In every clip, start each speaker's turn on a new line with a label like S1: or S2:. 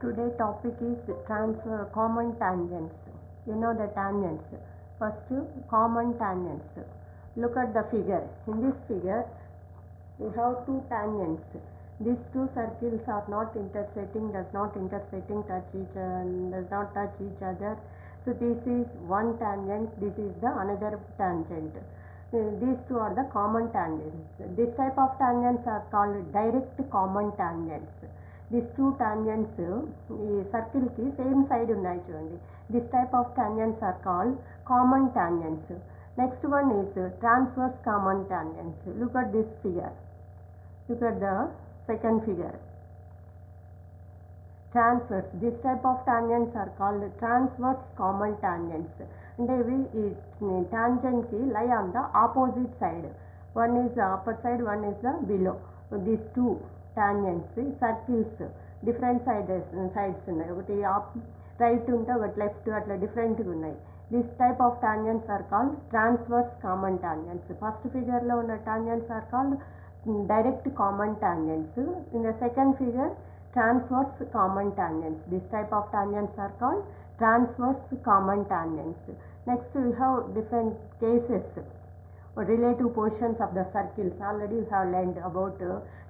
S1: Today topic is common tangents. You know the tangents. First, common tangents. Look at the figure. In this figure, we have two tangents. These two circles are not intersecting, does not touch each other. So this is one tangent, this is the another tangent. These two are the common tangents. This type of tangents are called direct common tangents. These two tangents ఈ circle కి same side ఉన్నాయి చూడండి. This type of tangents are called common tangents. Next one is transverse common tangents. Look at this figure. Look at the second figure. Transverse. This type of tangents are called transverse common tangents. అంటే ఇవి ఈ tangent కి lie on the opposite side. One is the upper side, one is the below. So these two tangents, circles, different sides ఉన్నాయి. ఒకటి right ఉంటే ఒకటి left అట్లా డిఫరెంట్గా ఉన్నాయి. This type of tangents are called transverse common tangents. First ఫిగర్లో ఉన్న tangents are called direct common tangents. In the second figure, transverse common tangents. This type of tangents are called transverse common tangents. Next we have different cases. Relative positions of the circles. Already we have learned about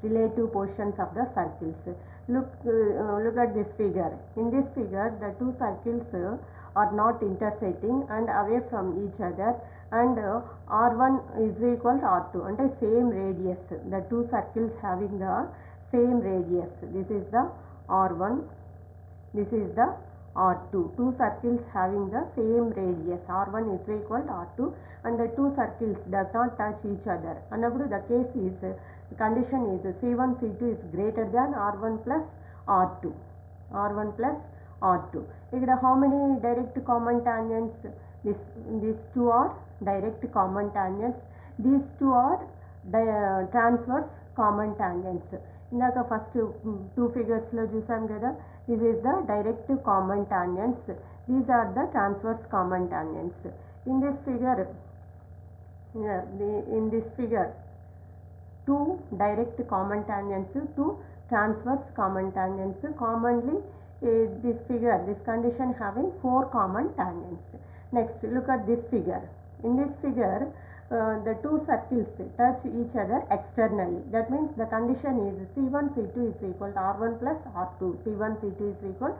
S1: relative positions of the circles. Look at this figure. In this figure, the two circles are not intersecting and away from each other, and R1 is equal to R2 and same radius. The two circles having the same radius. This is the R1, this is the R2. Two circles having the same radius. R1 is equal to R2 and the two circles does not touch each other. Another the case is, the condition is C1 C2 is greater than R1 plus R2. R1 plus R2. Here how many direct common tangents? These two are direct common tangents. These two are transverse common tangents. ఇందాక first two ఫిగర్స్లో చూసాం కదా. This is the direct common tangents, these are the transverse common tangents. In this figure two direct common tangents, two transverse common tangents. Commonly this figure, this condition having four common tangents. Next, look at this figure. In this figure, the two circles touch each other externally. That means the condition is C1 C2 is equal to R1 plus R2. C1 C2 is equal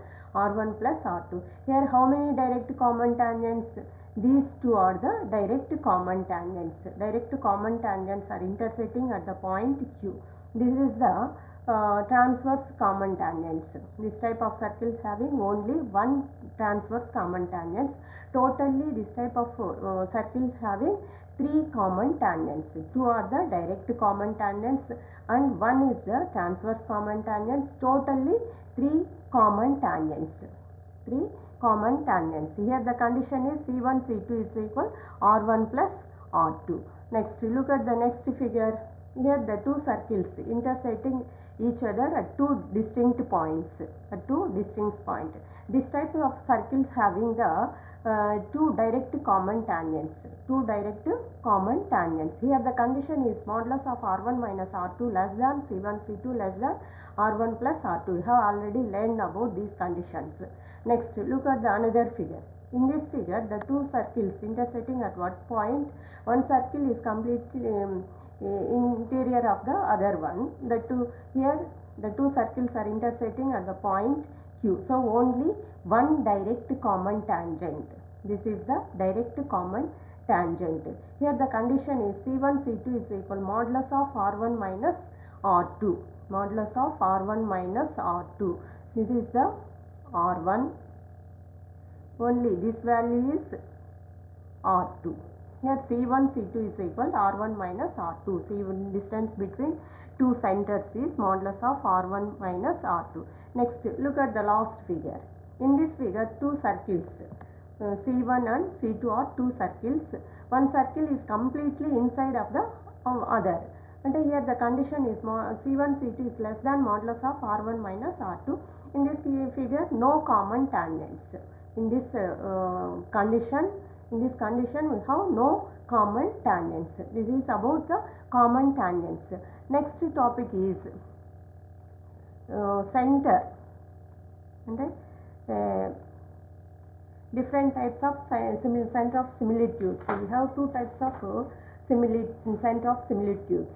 S1: R1 plus R2. Here how many direct common tangents? These two are the direct common tangents. Direct common tangents are intersecting at the point Q. This is the transverse common tangents. This type of circles having only one transverse common tangents. Totally this type of circles having three common tangents. Two are the direct common tangents and one is the transverse common tangents. Totally three common tangents. Three common tangents. Here the condition is C1 C2 is equal R1 plus R2. Next, look at the next figure. Here the two circles intersecting each other at two distinct points. This type of circles having the two direct common tangents. Here the condition is modulus of R1 minus R2 less than C1 C2 less than R1 plus R2. We have already learned about these conditions. Next, look at the another figure. In this figure, the two circles intersecting at what point? One circle is completely interior of the other one. The two circles are intersecting at the point Q. So only one direct common tangent. This is the direct common tangent. Here the condition is C1 C2 is equal modulus of R1 minus R2. Modulus of R1 minus R2. This is the R1. Only this value is R2. Here C1 C2 is equal to R1 minus R2. C1 distance between two centers is modulus of R1 minus R2. Next, look at the last figure. In this figure, two circles, C1 and C2 are two circles. One circle is completely inside of the other. And here the condition is C1 C2 is less than modulus of R1 minus R2. In this figure, no common tangents. In this condition, we have no common tangents. This is about the common tangents. Next topic is center. అంటే different types of center of similitudes. We have two types of center of similitudes.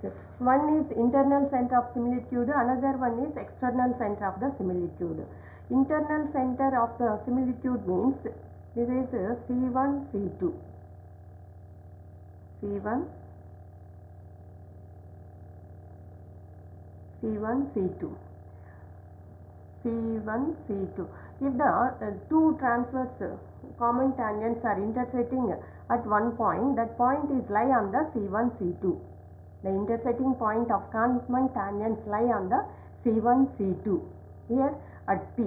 S1: One is internal center of similitude, another one is external center of the similitude. Internal center of the similitude means this is C1 C2 C1 C2 C1 C2. If the two transverse common tangents are intersecting at one point, that point is lie on the C1 C2. The intersecting point of common tangents lie on the C1 C2. Here at P,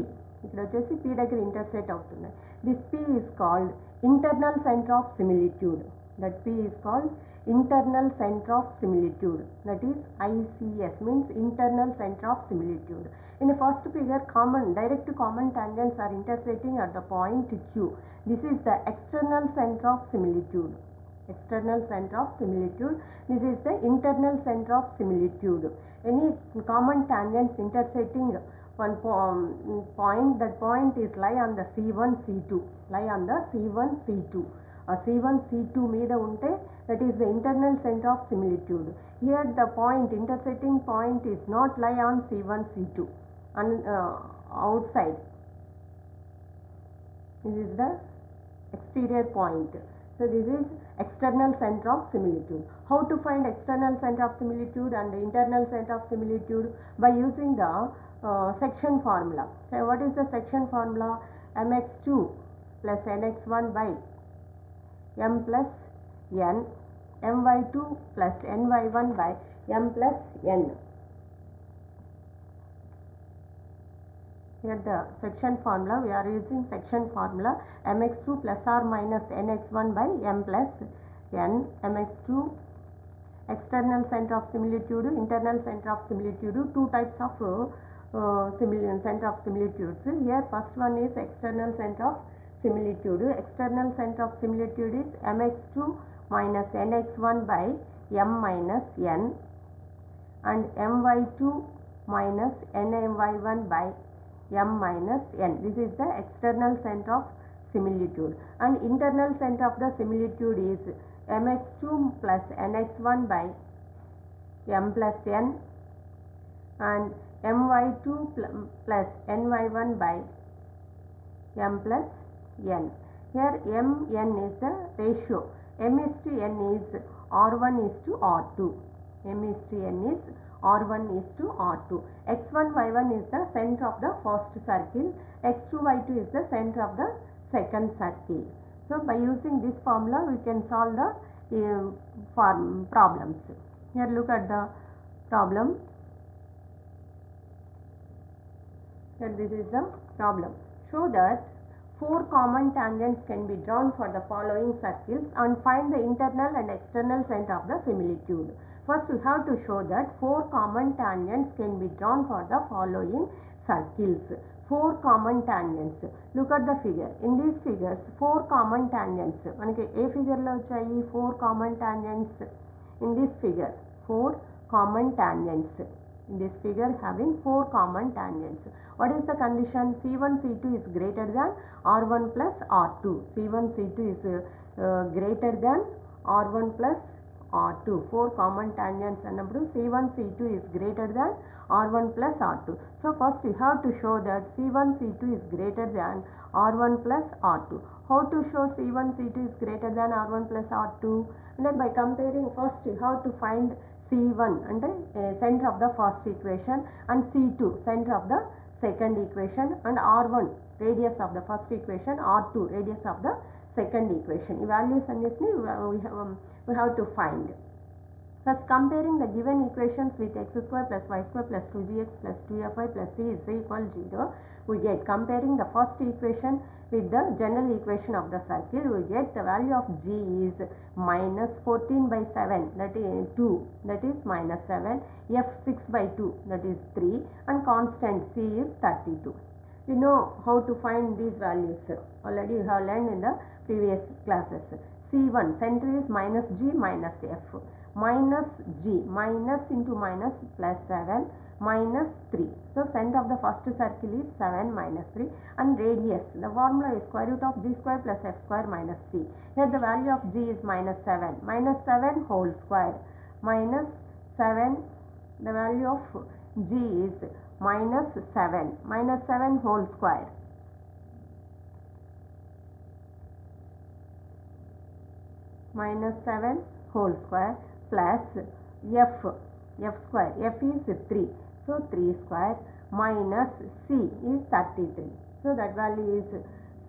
S1: ఇక్కడ వచ్చేసి P దగ్గర intersect అవుతుంది. This P is called internal center of similitude. That P is called internal center of similitude. That is ICS, means internal center of similitude. In the first figure, direct common tangents are intersecting at the point Q. This is the external center of similitude. External center of similitude. This is the internal center of similitude. Any common tangents intersecting one point, that point is lie on the C1 C2. Lie on the C1 C2. C1 C2 మీద ఉంటే that is the internal center of similitude. Here the point, intersecting point is not lie on C1 C2 and outside. This is the exterior point. So this is external center of similitude. How to find external center of similitude and the internal center of similitude? By using the section formula. So what is the section formula? mx2 plus nx1 by m plus n, my2 plus ny1 by m plus n. Here the section formula, we are using section formula mx2 plus or minus nx1 by m plus n. mx2 external center of similitude, internal center of similitude, two types of center of similitudes. Here first one is external center of similitude. External center of similitude is mx2 minus nx1 by m minus n and my2 minus ny1 by m minus n. This is the external center of similitude. And internal center of the similitude is mx2 plus nx1 by m plus n and my2 plus ny1 by m plus n. Here mn is the ratio. M is to n is r1 is to r2. M is to n is r1 is to r2. x1 y1 is the center of the first circle. x2 y2 is the center of the second circle. So by using this formula we can solve the problems. Here look at the problem. Here this is the problem. Show that 4 common tangents can be drawn for the following circles and find the internal and external center of the similitude. First we have to show that 4 common tangents can be drawn for the following circles. 4 common tangents. Look at the figure. In these figures 4 common tangents. మనకి ఏ figure లో వచ్చాయి 4 common tangents? In this figure 4 common tangents. In this figure having 4 common tangents. What is the condition? C1 C2 is greater than R1 plus R2. C1 C2 is greater than R1 plus R2. 4 common tangents annappudu C1 C2 is greater than R1 plus R2. So first we have to show that C1 C2 is greater than R1 plus R2. How to show C1 C2 is greater than R1 plus R2? And then by comparing, first you have to find C1 and center of the first equation and C2 center of the second equation and R1 radius of the first equation, R2 radius of the second equation. ఈ values అన్నిటిని we have to find. First comparing the given equations with x square plus y square plus 2gx plus 2fy plus c is equal 0. We get, comparing the first equation with the general equation of the circle, we get the value of g is minus 14 by 7, that is 2, that is minus 7, f 6 by 2, that is 3, and constant c is 32. You know how to find these values. Already you have learned in the previous classes. C1 center is minus g minus f. Minus g, minus into minus plus 7 minus 3. So center of the first circle is 7 minus 3, and radius, the formula is square root of g square plus f square minus c. Here the value of g is minus 7. Minus 7 whole square. Minus 7, the value of g is minus 7. Minus 7 whole square. Minus 7 whole square plus f square. F is 3. So 3 square minus c is 33. So that value is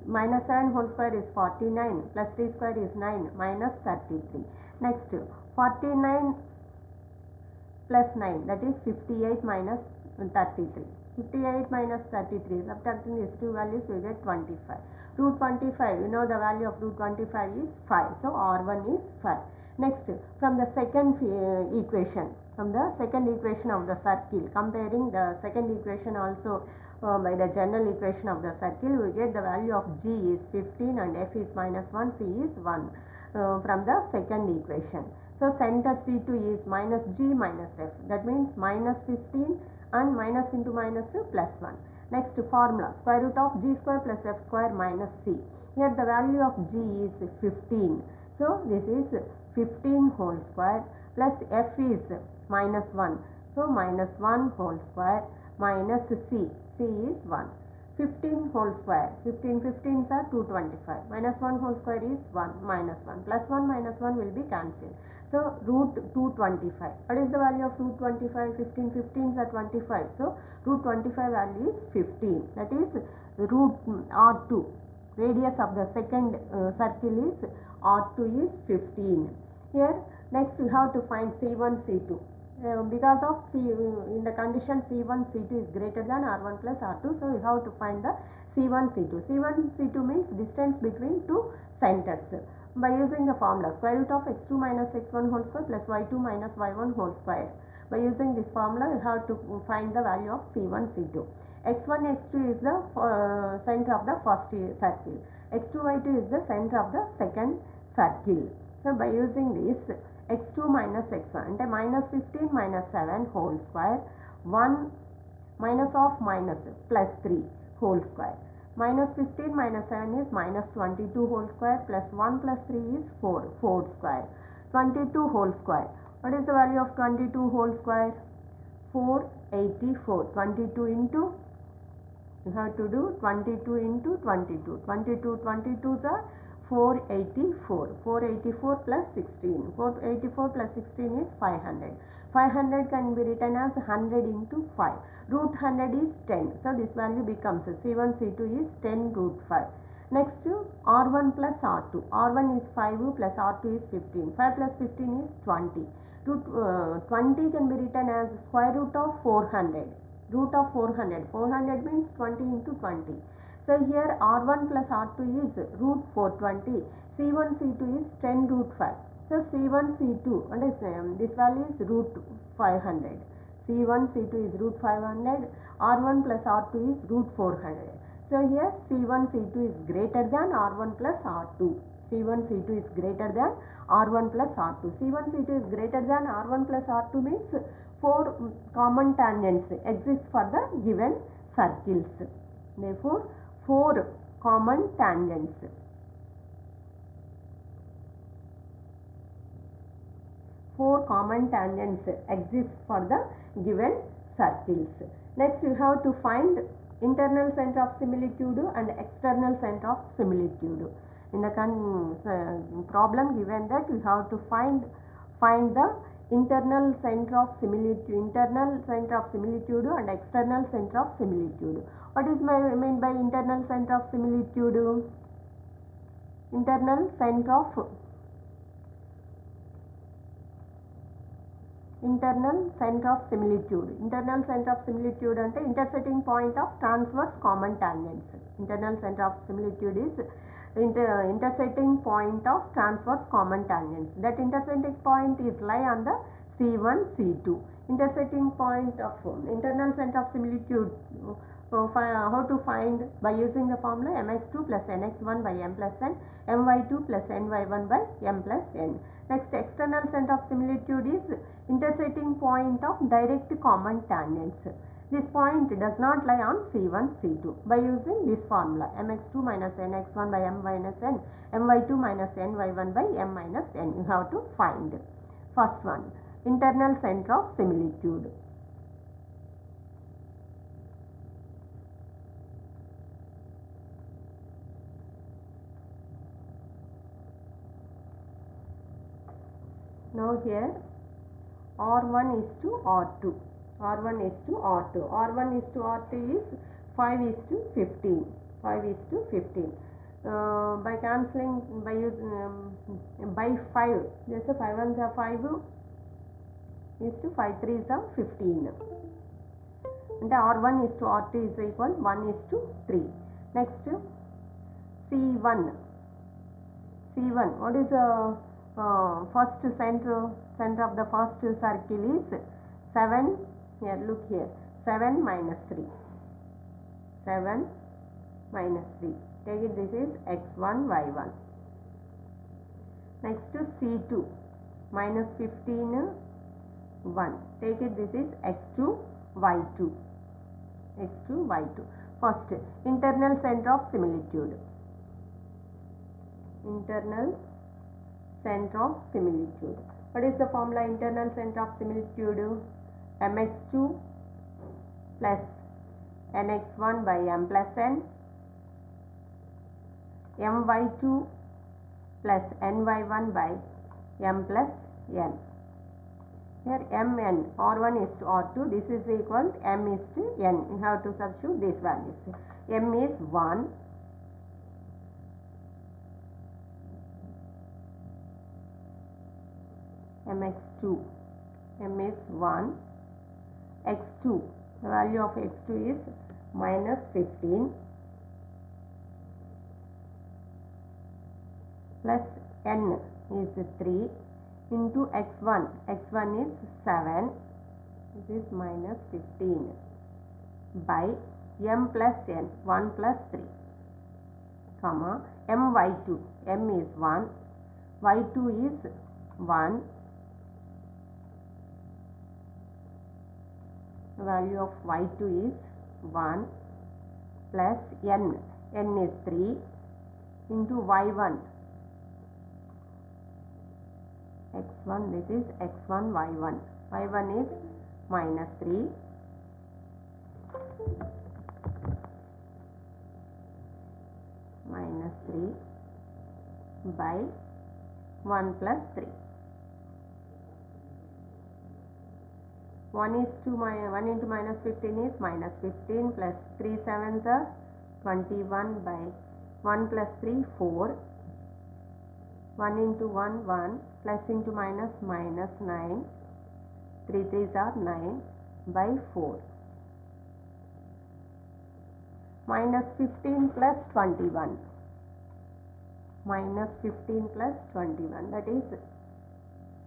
S1: minus 7 whole square is 49 plus 3 square is 9 minus 33. Next 49 plus 9, that is 58 minus 33. 58 minus 33, subtracting these two values we get 25. Root 25, you know the value of root 25 is 5. So R1 is 5. Next, from the second equation, of the circle, comparing the second equation also by the general equation of the circle, we get the value of g is 15 and f is minus 1, c is 1 from the second equation. So center C2 is minus g minus f, that means minus 15 and minus into minus plus 1. Next formula, square root of g square plus f square minus c. Here the value of g is 15. So this is 15 whole square plus f is minus 1. So minus 1 whole square minus c. c is 1. 15 whole square. 15 15s are 225. Minus 1 whole square is 1 minus 1. Plus 1 minus 1 will be cancelled. So root 225. What is the value of root 25? 15 15s are 25. So root 25 value is 15. That is root R2. Radius of the second circle is R2 is 15. Here next we have to find C1 C2. Because of in the condition C1 C2 is greater than R1 plus R2, so we have to find the C1 C2. C1 C2 means distance between two centers. By using the formula square root of x2 minus x1 whole square plus y2 minus y1 whole square. By using this formula, we have to find the value of C1 C2. x1 x2 is the center of the first circle. x2 y2 is the center of the second circle. So by using this, x2 minus x1 and minus 15 minus 7 whole square, 1 minus of minus plus 3 whole square. Minus 15 minus 7 is minus 22 whole square plus 1 plus 3 is 4 square. 22 whole square. What is the value of 22 whole square? 484. 22 into, you have to do 22 into 22. 22s are 484. 484 plus 16. 484 plus 16 is 500. 500 can be written as 100 into 5. Root 100 is 10. So this value becomes C1 C2 is 10 root 5. Next R1 plus R2. R1 is 5 plus R2 is 15. 5 plus 15 is 20. Root 20 can be written as square root of 400. Root of 400. 400 means 20 into 20. So here R1 plus R2 is root 420. C1 C2 is 10 root 5. So C1 C2 and this value is root 500. C1 C2 is root 500. R1 plus R2 is root 400. So here C1 C2 is greater than R1 plus R2. C1 C2 is greater than R1 plus R2. C1 C2 is greater than R1 plus R2 means 4 common tangents exist for the given circles. Therefore 4 common tangents. 4 common tangents exist for the given circles. Next we have to find internal center of similitude and external center of similitude. In the problem given that we have to find the internal center of similitude and external center of similitude. What is meant by internal center of similitude? Internal center of similitude. Internal center of similitude ante intersecting point of transverse common tangents. Internal center of similitude is intersecting point of transverse common tangents. That intersecting point is lie on the C1 C2. Intersecting point of internal center of similitude how to find? By using the formula mx2 plus nx1 by m plus n, my2 plus ny1 by m plus n. Next, external center of similitude is intersecting point of direct common tangents. This point does not lie on C1, C2. By using this formula mx2 minus nx1 by m minus n, my2 minus ny1 by m minus n, you have to find. First one, internal center of similitude. Now here R1 is to R2. R1 is to R2. R1 is to R2 is 5 is to 15. 5 is to 15. By cancelling, by using by 5, just 5 ones are 5 is to 5 3s are 15. And R1 is to R2 is equal 1 is to 3. Next, C1. C1. What is the first center of the first circle is 7. Here, look here, 7 minus 3. 7 minus 3. Take it, this is x1, y1. Next to C2, minus 15, 1. Take it, this is x2, y2. x2, y2. First, internal center of similitude. Internal center of similitude. What is the formula? Internal center of similitude? mx2 plus nx1 by m plus n, my2 plus ny1 by m plus n. Here mn, R1 is to R2, this is equal to m is to n. You have to substitute these values. M is 1. mx2, m is 1. x2, the value of x2 is minus 15 plus n is 3 into x1. x1 is 7. This is minus 15 by m plus n, 1 plus 3, comma, my2, m is 1, y2 is 1. The value of y2 is 1 plus n is 3 into y1, x1, this is x1, y1 is minus 3 by 1 plus 3. 1 into minus 15 is minus 15 plus 3 sevens are 21 by 1 plus 3 4. 1 into 1 1 plus into minus minus 9. 3 3s are 9 by 4. Minus 15 plus 21. Minus 15 plus 21, that is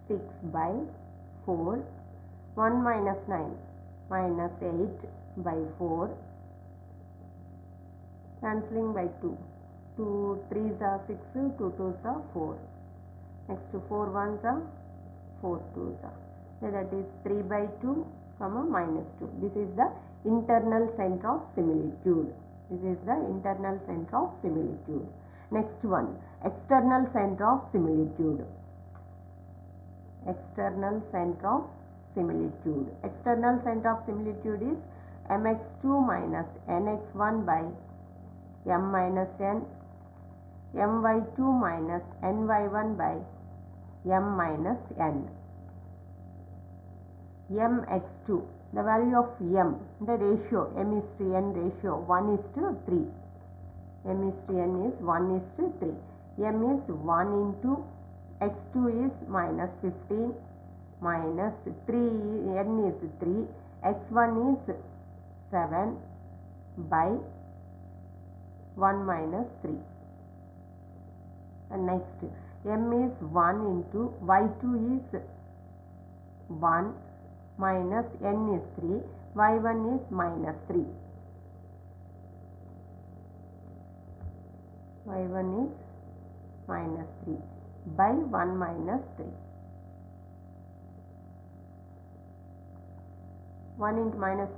S1: 6 by 4. 1 minus 9, minus 8 by 4, cancelling by 2. 2 3s are 6, 2 2s are 4. Next to 4 1s are 4 2s are. So that is 3 by 2, comma, minus 2. This is the internal center of similitude. This is the internal center of similitude. Next one, external center of similitude. External center of similitude. External center of similitude is mx2 minus nx1 by m minus n, my2 minus ny1 by m minus n. mx2, the value of m, the ratio, m is to n ratio, 1 is to 3. m is to n is 1 is to 3. m is 1 into x2 is minus 15 minus 3, n is 3, x1 is 7 by 1 minus 3. And next, m is 1 into y2 is 1 minus n is 3, y1 is minus 3. y1 is minus 3 by 1 minus 3. 1 into minus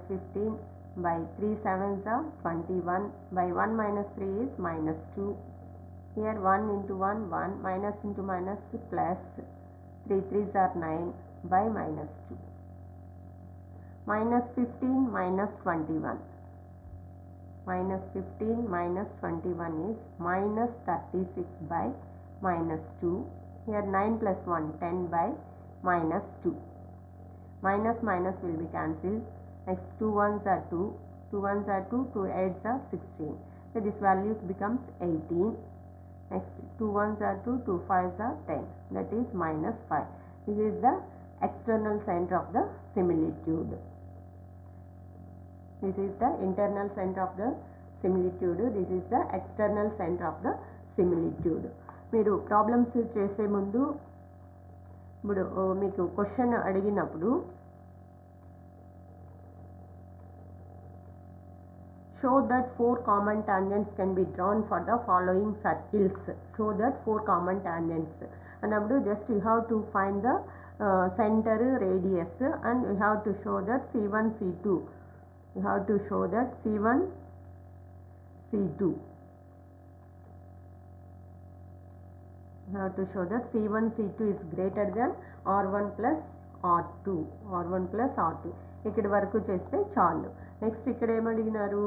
S1: 15 by 3 sevens are 21 by 1 minus 3 is minus 2. Here 1 into 1 minus into minus plus 3 3s are 9 by minus 2. Minus 15 minus 21. Minus 15 minus 21 is minus 36 by minus 2. Here 9 plus 1 10 by minus 2. Minus minus will be cancelled. Next 2 ones are 2. 2 ones are 2. 2 8s are 16. So this value becomes 18. Next 2 ones are 2. 2 5s are 10. That is minus 5. This is the external center of the similitude. This is the internal center of the similitude. This is the external center of the similitude. మీరు problems చేసే ముందు ఇప్పుడు మీకు question అడిగినప్పుడు show that 4 common tangents can be drawn for the following circles. Show that 4 common tangents అన్నప్పుడు just you have to find the center, radius, and you have to show that C1 C2. You have to show that C1 C2. You have to show that C1 C2 is greater than R1 plus R2. R1 plus R2. ఇక్కడ వరకు చేస్తే చాలు. Next ఇక్కడ ఏమడిగినారు,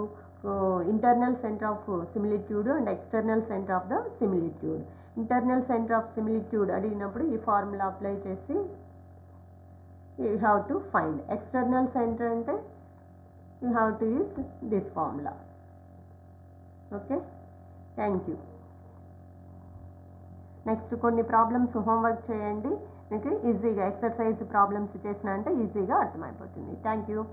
S1: internal centre of similitude and external centre of the similitude. Internal centre of similitude అడిగినప్పుడు ఈ formula apply చేసి you have to find. External centre అంటే you have to use this formula. Okay, thank you. Next కొన్ని problems homework చేయండి. మీకు ఈజీగా exercise problems చేసిన అంటే ఈజీగా అర్థమైపోతుంది. Thank you.